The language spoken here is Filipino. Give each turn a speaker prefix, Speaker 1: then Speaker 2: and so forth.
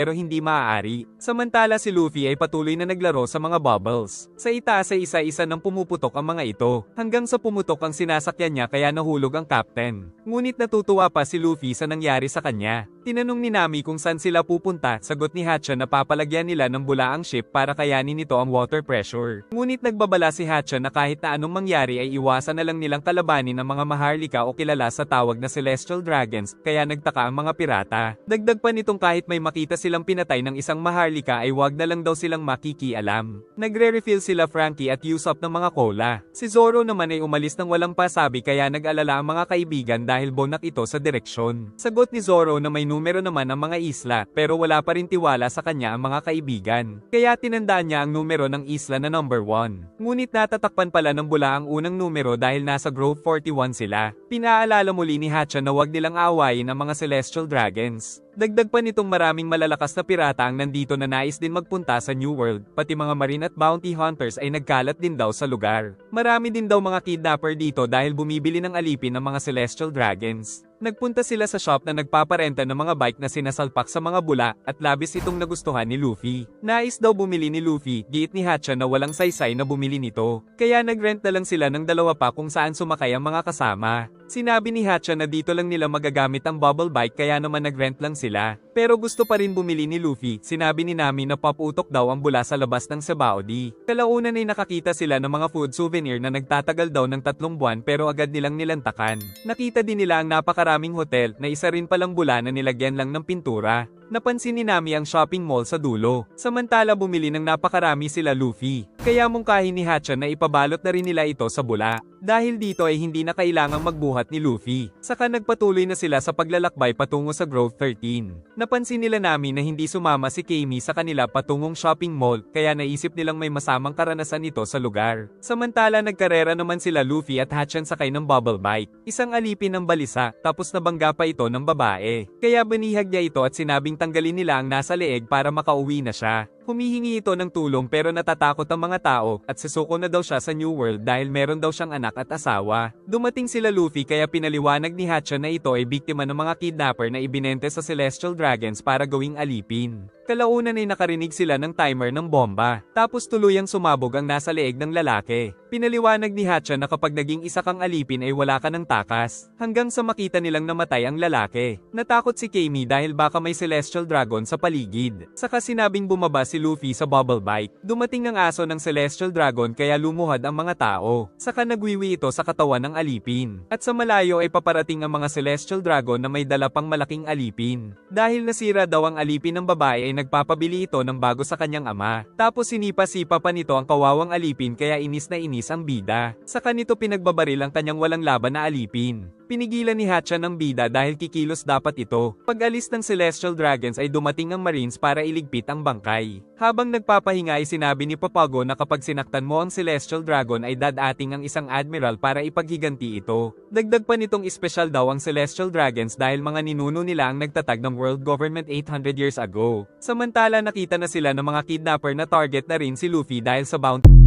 Speaker 1: pero hindi maaari. Samantala si Luffy ay patuloy na naglaro sa mga bubbles. Sa itaas ay isa-isa nang pumuputok ang mga ito, hanggang sa pumutok ang sinasakyan niya kaya nahulog ang captain. Ngunit natutuwa pa si Luffy sa nangyari sa kanya. Tinanong ni Nami kung saan sila pupunta, sagot ni Hatcha na papalagyan nila ng bula ang ship para kayanin nito ang water pressure. Ngunit nagbabala si Hatcha na kahit na anong mangyari ay iwasan na lang nilang kalabanin ang mga maharlika o kilala sa tawag na Celestial Dragons, kaya nagtaka ang mga pirata. Dagdag pa nitong kahit may makita silang pinatay ng isang maharlika ay wag na lang daw silang makikialam. Nagre-refill sila Frankie at Usopp ng mga cola. Si Zoro naman ay umalis ng walang pasabi kaya nag-alala ang mga kaibigan dahil bonak ito sa direksyon. Sagot ni Zoro na may numero naman ang mga isla pero wala pa rin tiwala sa kanya ang mga kaibigan. Kaya tinandaan niya ang numero ng isla na number 1. Ngunit natatakpan pala ng bula ang unang numero dahil nasa Grove 41 sila. Pinaalala muli ni Hatcha na wag nilang aawayin ang mga Celestial Dragons. Dagdag pa nitong maraming malalakas na pirata ang nandito na nais din magpunta sa New World, pati mga marine at bounty hunters ay nagkalat din daw sa lugar. Marami din daw mga kidnapper dito dahil bumibili ng alipin ng mga Celestial Dragons. Nagpunta sila sa shop na nagpaparenta ng mga bike na sinasalpak sa mga bula at labis itong nagustuhan ni Luffy. Nais daw bumili ni Luffy, giit ni Hatcha na walang saysay na bumili nito. Kaya nagrent na lang sila ng dalawa pa kung saan sumakay ang mga kasama. Sinabi ni Hatcha na dito lang nila magagamit ang bubble bike kaya naman nagrent lang sila. Pero gusto pa rin bumili ni Luffy, sinabi ni Nami na paputok daw ang bula sa labas ng Sabaody. Kalaunan ay nakakita sila ng mga food souvenir na nagtatagal daw ng 3 buwan pero agad nilang nilantakan. Nakita din nila ang napakaraming hotel na isa rin palang bula na nilagyan lang ng pintura. Napansin ni Nami ang shopping mall sa dulo. Samantala bumili ng napakarami sila Luffy. Kaya mungkahin ni Hatcha na ipabalot na rin nila ito sa bula. Dahil dito ay hindi na kailangang magbuhat ni Luffy. Saka nagpatuloy na sila sa paglalakbay patungo sa Grove 13. Napansin nila Nami na hindi sumama si Kami sa kanila patungong shopping mall, kaya naisip nilang may masamang karanasan ito sa lugar. Samantala nagkarera naman sila Luffy at Hatchan sakay ng bubble bike. Isang alipin ng balisa, tapos nabangga pa ito ng babae. Kaya banihag niya ito at sinabing tanggalin nila ang nasa leeg para makauwi na siya. Humihingi ito ng tulong pero natatakot ang mga tao at susuko na daw siya sa New World dahil meron daw siyang anak at asawa. Dumating sila Luffy kaya pinaliwanag ni Hatcha na ito ay biktima ng mga kidnapper na ibinente sa Celestial Dragons para gawing alipin. Kalaunan ay nakarinig sila ng timer ng bomba, tapos tuluyang sumabog ang nasa leeg ng lalaki. Pinaliwanag ni Hatcha na kapag naging isa kang alipin ay wala ka ng takas, hanggang sa makita nilang namatay ang lalaki. Natakot si Kami dahil baka may Celestial Dragon sa paligid. Saka sinabing bumaba si Luffy sa bubble bike. Dumating ang aso ng Celestial Dragon kaya lumuhad ang mga tao. Saka nagwiwi ito sa katawan ng alipin. At sa malayo ay paparating ang mga Celestial Dragon na may dala pang malaking alipin. Dahil nasira daw ang alipin ng babae ay nagpapabili ito ng bago sa kanyang ama. Tapos sinipa-sipa pa nito ang kawawang alipin kaya inis na inis ang bida. Saka nito pinagbabaril ang kanyang walang laban na alipin. Pinigilan ni Hatcha ng bida dahil kikilos dapat ito. Pag-alis ng Celestial Dragons ay dumating ang Marines para iligpit ang bangkay. Habang nagpapahinga ay sinabi ni Papago na kapag sinaktan mo ang Celestial Dragon ay dadating ang isang admiral para ipaghiganti ito. Dagdag pa nitong espesyal daw ang Celestial Dragons dahil mga ninuno nila ang nagtatag ng world government 800 years ago. Samantala nakita na sila ng mga kidnapper na target na rin si Luffy dahil sa bounty